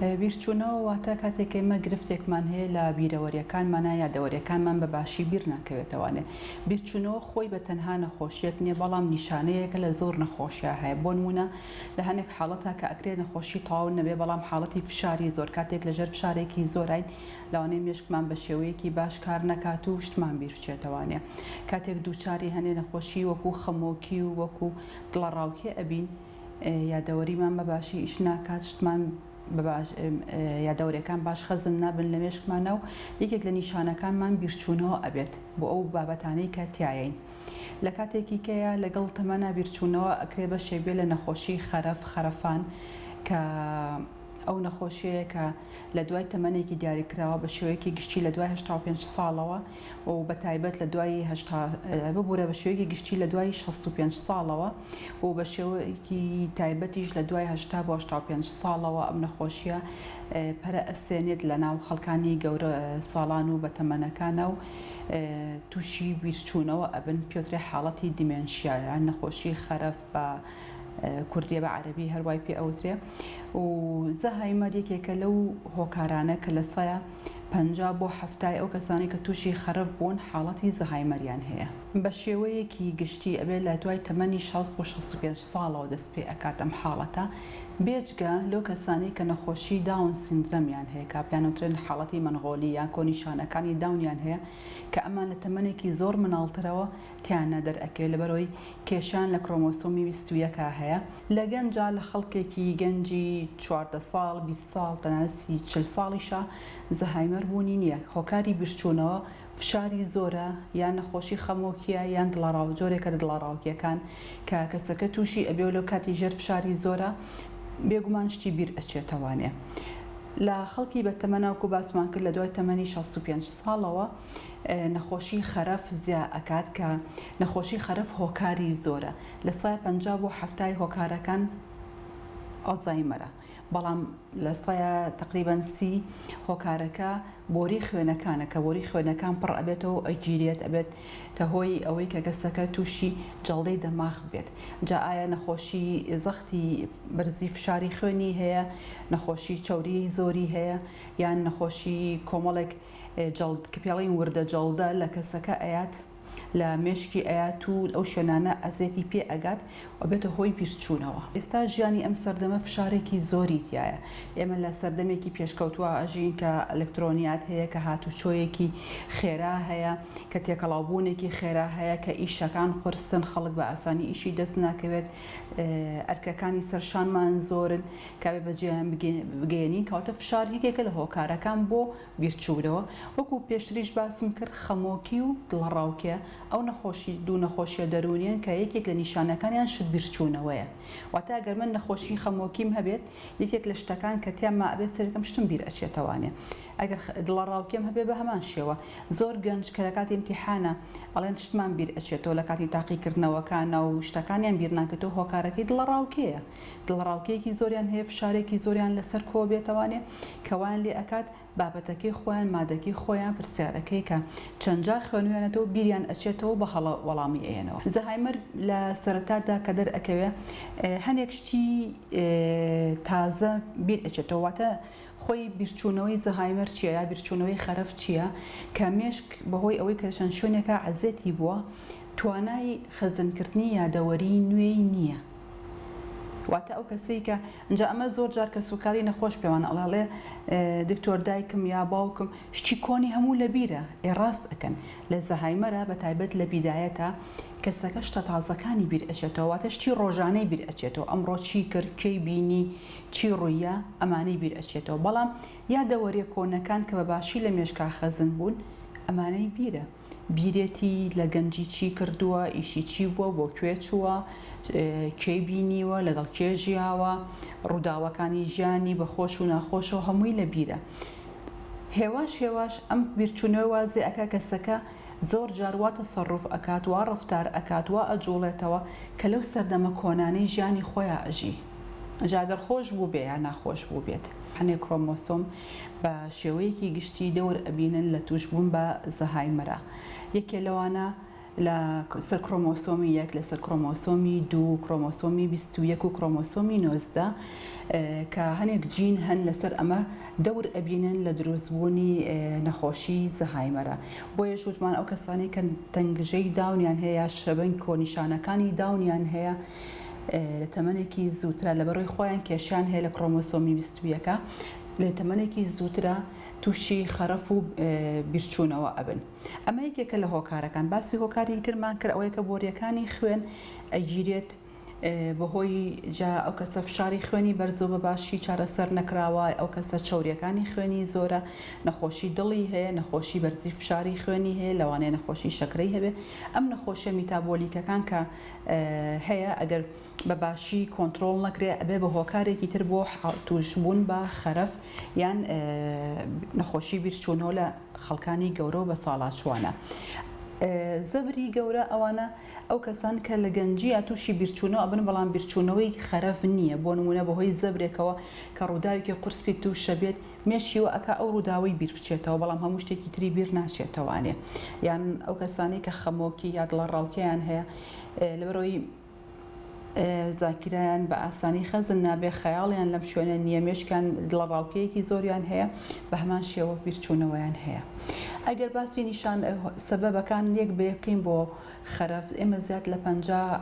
بیرچوونەوە واتە کاتێک ئێمە گرفتێکمان هەیە لە بیرەوەریەکانمانە یا دەوەریەکانمان بە باشی بیر ناکەوێتەوانێ. بیرچوونەوە خۆی بە تەنها نەخۆشیەک نییە، بەڵام نیشانەیەکە لە زۆر نەخۆشیە هەیە. بۆ نمونە لە هەندێک حاڵەتە کە ئەکرێت نەخۆشی تەواو نەبێ، بەڵام حاڵەتی فشاری زۆر کاتێک لەژێر فشارێکی زۆرین لەوانەیە مێشکمان بە شێوەیەکی باش کار نەکات و شتمان بیر بچێتەوانێ. کاتێک دووچاری هەنێ نەخۆشی وەکو خەمۆکی و وەکو دڵەڕاوکێ ئەبین یا دەوەریمان بە باشی ئیش ناکات، شتمان یادەوەریەکان باش خەزم نابن لە مێشکمانە و یەکێک لە نیشانەکانمان بیرچوونەوە ئەبێت بۆ ئەو بابەتانەی کە تایین. لە کاتێکی کەیە لەگەڵ تەمەنە بیرچوونەوە ئەکرێ بە شێبێ لە نەخۆشی خەرەفان کە ئەو نەخۆشیەیە کە لە دوای تەمەنێکی دیاریکراوە بە شێوەیەکی گشتی لە دوای 85 ساڵەوە و بە تایبەت لە دوای ببوورە بە شێوەیەکی گشتی لە دوای 65 ساڵەوە و بە شێوەیەکی تایبەتیش لە دوای 80 بۆ 85 ساڵەوە ئەم نەخۆشیە پەرە ئەسێنێت لە ناو خەڵکانی گەورە ساڵان و بە تەمەنەکانە و تووشی بیرچوونەوە ئەبن، پێوترێ حاڵەتی دیمێنشیا یان نەخۆشی خەرەف بە کوردیە بە عەرەبی هەروای پێ ئەوترێ. و زەهایمەر یەکێکە لەو هۆکارانە کە لە سایە 50 بۆ 70 ئەو کەسانی کە تووشی خەرف بوون حاڵەتی زەهایمەریان هەیە. بە شێوەیەکی گشتی ئەبێت لە دوای تەمەنی 60 بۆ 65 ساڵەوە دەست پێ ئەکات ئەم حاڵەتە، بێجگە لەو کەسانی کە نەخۆشی داون سیندرۆمیان هەیە کە پێیانوترێن حاڵەتی مەنغۆلی یان کۆنیشانەکانی داونیان هەیە کە ئەمان لە تەمەنێکی زۆر مناڵترەوە تیانە دەرئەکەوێت لەبەرەوەی کێشان لە کرۆمۆسۆمی 21 هەیە. لە گەنجا لە خەڵکێکی گەنجی 14 ساڵ 20 ساڵ تەناسی 40 ساڵیشە زەهایمەر بوونی نییە. هۆکاری بیرچوونەوە فشاری زۆرە یان نەخۆشی خەمۆکیە یان دڵەڕاو، جۆرێکە لە دڵەڕاوکیەکان کە کەسەکە تووشی ئەبێ لەو کاتی ژێر فشاری زۆرە بێگومان شتی بیر ئەچێتەوانێ. لە خەڵکی بە تەمەناوکو باسمان کرد لە دوای تەمەنی 65 ساڵەوە نەخۆشی خەرەف زیا ئەکات کە نەخۆشی خەرەف هۆکاری زۆرە. لە سای 50 بۆ 70 هۆکارەکان ئەڵزایمەرە، بەڵام لە سایە تقریبەن 30 هۆکارەکە بۆری خوێنەکانە کە بۆری خوێنەکان پڕ ئەبێتەوە ئەگیرێت ئەبێت تە هۆی ئەوەی کە کەسەکە تووشی جەڵدەی دەماغ بێت. جا ئایا نەخۆشی زەختی بەرزی فشاری خوێنی هەیە، نەخۆشی چەوری زۆری هەیە، یان نەخۆشی کۆمەڵێک کە پێڵین وردە جەڵدە لە کەسەکە ئەیات لە مێشکی ئەیات و ئەو شوێنانە ئەزێتی پێ ئەگات و بێتە هۆی بیرچوونەوە. ئێستا ژیانی ئەم سەردەمە فشارێکی زۆری تایە. ئێمە لە سەردەمێکی پێشکەوتووە ئەژین کە ئەلکترۆنیات هەیە، کە هاتوچۆیەکی خێرا هەیە، کە تێکەڵاوبوونێکی خێرا هەیە، کە ئیشەکان قورسن، خەڵک بە ئاسانی ئیشی دەست ناکەوێت، ئەرکەکانی سەرشانمان زۆرن کابێ بەجێیان بگەێنین، کەواتە فشار یەکێکە لە هۆکارەکان بۆ بیرچوونەوە. وەکو پێشتریش باسم کرد خەمۆکی و دڵەڕاوکێ ئەو نەخۆشی دوو نەخۆشیە دەرونیان کە یەکێک لە نیشانەکانیان شت بیرچوونەوەیە. واتە ئەگەر من نەخۆشی خەمۆکیم هەبێت یەکێک لە شتەکان کە تیانما ئەبێت سەرەکەم شتم بیر ئەچێتەوانێ. ئەگەر دڵەڕاوکێم هەبێ بە هەمان شێوە. زۆر گەنج کە لە کاتی ئیمتیحانە ئەڵێن شتمان بیر ئەچێتەوە لە کاتی تاقیکردنەوەکانە و شتەکانیان بیر ناکەوێتەوە، هۆکارەکەی دڵەڕاوکەیە. دڵەڕاوکەیەکی زۆریان هەیە، فشارێکی زۆریان لەسەر کۆ بێتەوانێ کەوان لێ ئەکات بابەتەکەی خۆیان مادەکی خۆیان پرسیارەکەی کە چەند جار خوێنوێنێتەوە بیریان ئەچێتەوە بە هەڵە وەڵامی ئێنەوە. زەهایمەر لە سەرەتادا کە دەرئەکەوێ هەندێک شتی تازە بیر ئەچێتەوە. واتە خۆی بیرچوونەوەی زەهایمەر چییە یا بیرچوونەوەی خەرەف چییە؟ کە مێشک بەهۆی ئەوەی کە چەند شوێنێکە عەزێتی بووە توانای خەزنکردنی یادەوەری نوێی نییە. واتە ئەو کەسەی کە ئەنجا ئەمە زۆر جار کە سوکاری نەخۆش پێوان ئەڵێ دکتۆر دایکم یا باوکم شتی کۆنی هەموو لە بیرە، ڕاست ئەکەن. لە زەهایمەرە بە تایبەت لە بیدایەتە کەسەکە شتە تازەکانی بیر ئەچێتەوە، واتە شتی ڕۆژانەی بیر ئەچێتەوە، ئەمڕۆ چی کرد، کەی بینی، چی ڕوویە، ئەمانەی بیر ئەچێتەوە. بەڵام یادەوەریە کۆنەکان کە بە باشی لە مێشکا خەزن بوون ئەمانەی بیرە. بیرێتی لە گەنجی چی کردووە، ئیشی چی بووە، بۆ کوێ چووە، کێی بینیوە، لەگەڵ کێ ژیاوە، ڕووداوەکانی ژیانی بەخۆش و ناخۆشەوە هەمووی لە بیرە. هێواش ئەم بیرچوونەوە وازێ ئەکا کەسەکە زۆر جار وا تەسەڕوف ئەکات، وا ڕەفتار ئەکات، وا ئەجوڵێتەوە کە لەو سەردەمە کۆنانەی ژیانی خۆیان ئەژی. ئەجاگەر خۆش بوو بێ یان ناخۆش بوو بێت. هەنێک کرۆمۆسۆم بە شێوەیەکی گشتی دەور ئەبینن لە توش بوون بە زەهایمەرە. یەکێ لەوانە لە سەر کرۆمۆسۆمی 1 لەسەر کرۆمۆسۆمی 2 کرۆمۆسۆمی 21 و کرۆمۆسۆمی 19 کە هەنێک جین هەن لەسەر ئەمە دەور ئەبینن لە دروستبوونی نەخۆشی زەهایمەرە. بۆیە وتمان ئەو کەسانی کە تەنگژەی داونیان هەیە شەبنگ کۆنیشانەکانی داونیان هەیە لە تەمەنێکی زووترە لەبەرۆی خۆیان کێشیان هەیە لە کرۆمۆسۆمی 21 لە تەمەنێکی زووترە تووشی خەرەف و بیرچوونەوە ئەبن. ئەمە یەکێکە لە هۆکارەکان. باسی هۆکاری ترمان کرد ئەوەیە کە بۆریەکانی خوێن ئەگیرێت بەهۆی جا ئەو کەسە فشاری خوێنی بەرزۆ بە باشی چارەسەر نەکراوە، ئەو کەسە چاوریەکانی خوێنی زۆرە، نەخۆشی دڵی هەیە، نەخۆشی بەرزی فشاری خوێنی هەیە، لەوانەیە نەخۆشی شەکرەی هەبێ. ئەم نەخۆشیە میتابۆلیکەکان کە هەیە ئەگەر بە باشی کۆنتترۆل نەکرێ ئەبێ بە هۆکارێکی تر بۆ توشبوون بە خەرەف یان نەخۆشی بیرچوونەوە لە خەڵکانی گەورە و بە ساڵاتچوانە. زەبری گەورە ئەوانە ئەو کەسان کە لە گەنجیە تووشی بیرچوونەوە ئەبن بەڵام بیرچوونەوەی خەرەف نییە. بۆ نمونە بەهۆی زەبرێکەوە کە ڕووداوێکی قورسی تووشە بێت مێشیوە ئەکا ئەو ڕووداوی بیر بچێتەوە بەڵام هەموو شتێکی تری بیر ناچێتەوانێ. یان ئەو کەسانی کە خەمۆکی یا دڵە ڕاوکەیان هەیە لەبەرەوەی زاکیرایان بە ئاسانی خەزن نابێ خەیاڵیان لەم شوێنە نییە مێشکان دڵە ڕاوکەیەکی زۆریان هەیە بە هەمان شێوە بیرچوونەوەیان هەیە. ئەگەر باسی نیشان سەبەبەکان یەک بە یەکەین بۆ خەرەف ئێمە زیاد لە 50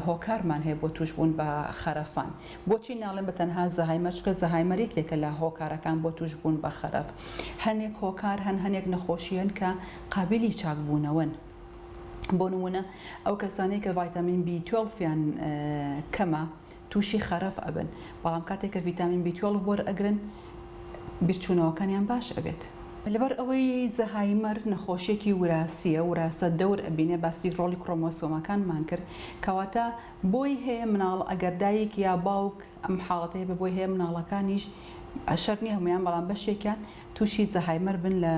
هۆکارمان هەیە بۆ توشبوون بە خەرەفان. بۆچی ناڵێن بە تەنها زەهایمەر چکە زەهایمەر یەکێکە لە هۆکارەکان بۆ توشبوون بە خەرەف. هەنێک هۆکار هەنێک نەخۆشیەن کە قابلی چاکبوونەوەن. بۆ نمونە ئەو کەسانەی کە ڤایتامین B12یان کەمە تووشی خەرەف ئەبن، بەڵام کاتێک کە ڤیتامین B12 وەرئەگرن بیرچوونەوەکانیان باش ئەبێت. لەبەر ئەوەی زەهایمەر نەخۆشیێکی وراسیە وراسە دەور ئەبینێ باسی ڕۆڵی کرۆمۆسۆمەکانمان کرد کەواتە بۆی هەیە مناڵ ئەگەر دایک یا باوک ئەم حاڵەتەیە بە بۆی هەیە مناڵەکانیش ئەشەر نیە هەمویان بەڵام بەشێکیان تووشی زەهایمەر بن لە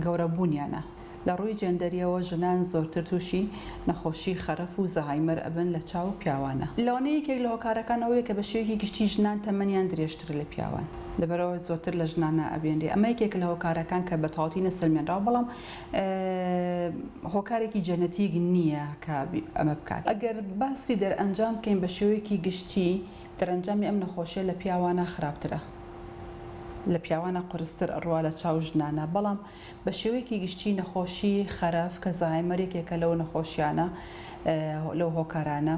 گەورەبوونیانە. لە ڕووی جێندەریەوە ژنان زۆرتر تووشی نەخۆشی خەرەف و زەهایمەر ئەبن لە چاو پیاوانە. لەوانەیە یەکێک لە هۆکارەکانەوەیە کە بە شێوەیەکی گشتی ژنان تەمەنیان درێژتر لە پیاوان لەبەرەوە زۆرتر لە ژنانە ئەبێنرێ. ئەمە یەکێک لە هۆکارەکان کە بە تەواوەتی نەسەلمێنراوە بەڵام هۆکارێکی جەنەتیک نییە کە ئەمە بکات. ئەگەر باسی دەرئەنجام بکەین بە شێوەیەکی گشتی دەرەنجامی ئەم نەخۆشیە لە پیاوانە خراپترە، لە پیاوانە قورستر ئەڕوا لە چاو ژنانە. بەڵام بە شێوەیەکی گشتی نەخۆشی خەرەف کە زەهایمەرێکێکە لەو نەخۆشیانە لەو هۆکارانە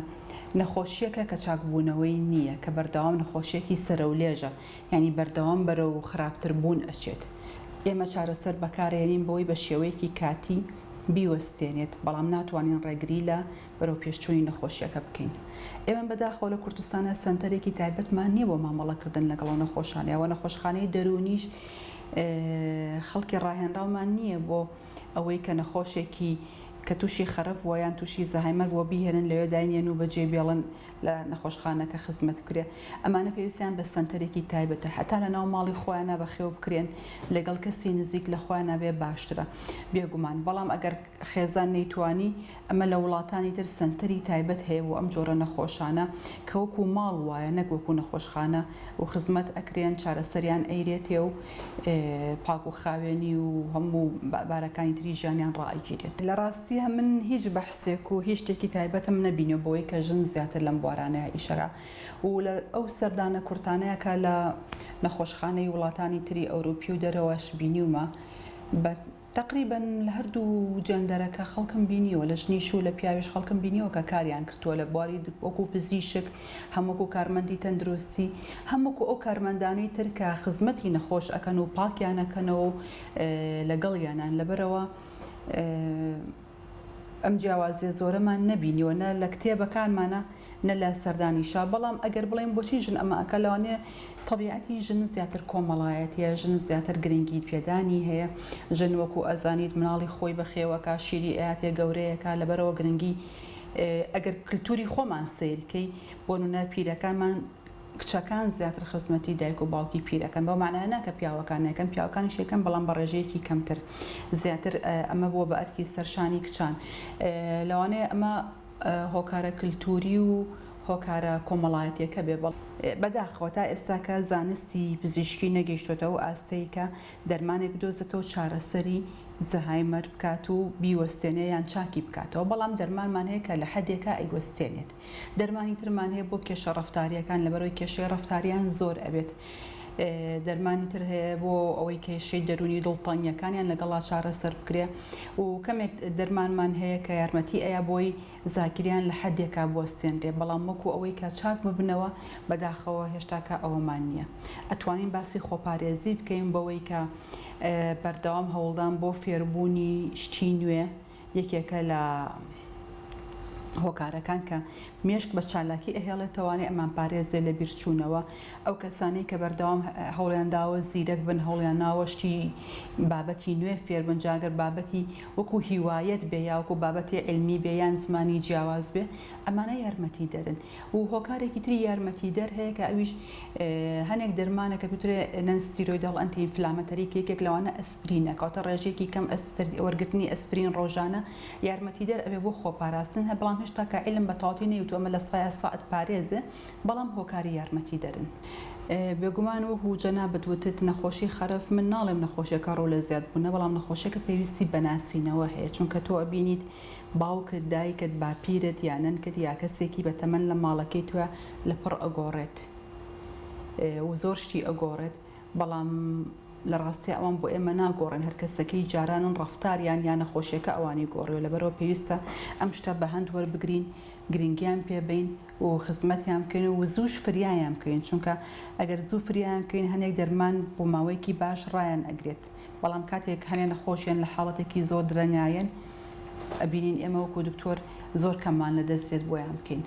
نەخۆشیەکە کە چاکبوونەوەی نییە کە بەردەوام نەخۆشیێکی سەرەولێژە، ینی بەردەوام بەرەو خراپتر بوون ئەچێت. ئێمە چارەسەر بەکارێنین بۆی بە شێوەیەکی کاتی بیوەستێنێت بەڵام ناتوانین ڕێگری لە بەرەو پێشچوونی نەخۆشیەکە بکەین. ئێمە بەداخەوە لە کوردستانە سەنتەرێکی تایبەتمان نییە بۆ مامەڵەکردن لەگەڵ نەخۆشانە ئەوە نەخۆشخانەی دەرونیش خەڵکی ڕاهێنراومان نییە بۆ ئەوەی کە نەخۆشێکی کە تووشی خەرەف وە یان تووشی زەهایمەر بۆ بیهێنن لەوێ داینێن و بەجێ بێڵن لە نەخۆشخانەکە خزمەت کرێ. ئەمانە پێویستیان بە سەنتەرێکی تایبەتە هەتا لە ناو ماڵی خۆیانە بەخێو بکرێن لەگەڵ کەسی نزیک لە خۆیانە بێ باشترە بێگومان. بەڵام ئەگەر خێزان نەیتوانی ئەمە لە وڵاتانی تر سەنتەری تایبەت هەیە و ئەم جۆرە نەخۆشانە کە وەکو ماڵ وایە نەک وەکو نەخۆشخانە و خزمەت ئەکرێن چارەسەریان ئەیرێتێ و پاک و خاوێنی و هەموو بارەکانی تری ژیانیان ڕائگیرێت. لە ڕاستی من هیچ بەحسێک و هیچ شتێکی تایبەتم نەبینێ بۆی کە ژن زیاتر لەم بوارانەیە ئیشەکە و لە ئەو سەردانە کورتانەیە کە لە نەخۆشخانەی وڵاتانی تری ئەوروپی و دەرەوەش بینیومە بە تقریبا لە هەردوو جەندەرەکە خەڵکم بینیوە لە ژنیش و لە پیاویش خەڵکم بینیوە کە کاریان کردووە لە بواری وەکو پزیشک هەمووەکو کارمەندی تەندروستی هەمووەکو ئەو کارمەندانەی تر کە خزمەتی نەخۆش ئەکەن و پاکیانەکەنەوە و لەگەڵیانان لەبەرەوە ئەم جیاوازیە زۆرەمان نەبینیوە نە لە کتێبەکانمانە نە لە سەردانیشا. بەڵام ئەگەر بڵێن بۆچی ژن ئەمە ئەکە لەوانەیە طبیعەتی ژن زیاتر کۆمەڵایەتیە، ژن زیاتر گرنگی پێدانی هەیە، ژن وەکو ئەزانیت مناڵی خۆی بەخێوەکە شیری ئاەتێ گەورەیەکە لەبەرەوە گرنگی ئەگەر کللتوری خۆمان سیرکەی بۆ نونە پیرەکانمان کچەکان زیاتر خزمەتی دایک و باوکی پیرەکەن بەو معنایە ناکە پیاوەکانەکەن پیاوەکانی شێکەکەن بەڵام بە ڕێژەیەکی کەمتر زیاتر ئەمە بووە بە ئەرکی سەرشانی کچان. لەوانەیە ئەمە هۆکارە کللتوری و هۆکارە کۆمەڵایەتیەکە بێ بەداخەوە تا ئێستاکە زانستی پزیشکی نەگەیشتوێتەوە ئاستەی کە دەرمانێک بدۆزێتەوە چارەسەری زەهایمەر بکات و بیوەستێنێ یان چاکی بکاتەوە بەڵام دەرمانمان هەیە کە لە حەدێکە ئەیوەستێنێت دەرمانی ترمان هەیە بۆ کێشە ڕەفتاریەکان لەبەرەوەی کێشەی ڕەفتاریان زۆر ئەبێت دەرمانی تر هەیە بۆ ئەوەی کێشەی دەرونی دڵتانیەکانیان لەگەڵا چارەسەر بکرێ و کەمێک دەرمانمان هەیە کە یارمەتی ئەیە بۆی زاکریان لە حەدێکا بوەستێنرێ بەڵام وەکو ئەوەی کە چاک ببنەوە بەداخەوە هێشتاکە ئەوەمان نییە ئەتوانین باسی خۆپارێزی بکەین بەوەی کە بەردەوام هەوڵدان بۆ فێربوونی شتی نوێ یەکێکە لە هۆکارەکان کە مێشک بە چالاکی ئەهێڵێتەوانێ ئەمان پارێزێ لە بیرچوونەوە ئەو کەسانی کە بەردەوام هەوڵیان داوە زیرەک بن هەوڵیان ناوەشتی بابەتی نوێ فێربن جاگەر بابەتی وەکو هیوایەت بێ یاوەکو بابەتی علمی بێ یان زمانی جیاواز بێ ئەمانە یارمەتی دەرن و هۆکارێکی تری یارمەتی دەر هەیە کە ئەویش هەنێک دەرمانە کە بترێ نەن ستیرۆیدال ئەنتی ئینفلامەتەری کێکێک لەوانە ئەسپرینە کەواتە ڕێژێکی کەم وەرگرتنی ئەسپرین ڕۆژانە یارمەتی دەر ئەبێ بۆ خۆپاراستن هە بەڵام هێشتا کە عیلم بە تەواوی نەیوتووە لە ساعت پارێزە بەڵام هۆکاری یارمەتی دەرن بێگومان و هوجەنا بتوتت نەخۆشی خەرف من ناڵێم نەخۆشیەکە ڕۆ لە زیاد بوونە بەڵام نەخۆشیەکە پێویستی بەناسینەوە هەیە چونکە تۆ ئەبینیت باوکت دایکت باپیرت یا نەنکت یا کەسێکی بە تەمەن لە ماڵەکەی توە لە پڕ ئەگۆڕێت و زۆر شتی ئەگۆڕێت بەڵام لە ڕاستی ئەوان بۆ ئێمە ناگۆڕن هەر کەسەکەی جارانن ڕەفتاریان یان نەخۆشیەکە ئەوانی گۆڕیەوە لەبەرەوە پێویستە ئەم شتە بە هەند وەربگرین گرنگیان پێبین و خزمەتیان بکەین و زووش فریایان بکەین چونکە ئەگەر زوو فریایان بکەین هەنێک دەرمان بۆ ماوەیەکی باش ڕایان ئەگرێت بەڵام کاتێک هەنێ نەخۆشیان لە حاڵەتێکی زۆر درەنگایەن ئەبینین ئێمە وەکو دکتۆر زۆر کەممان لە دەستێت بۆیان بکەین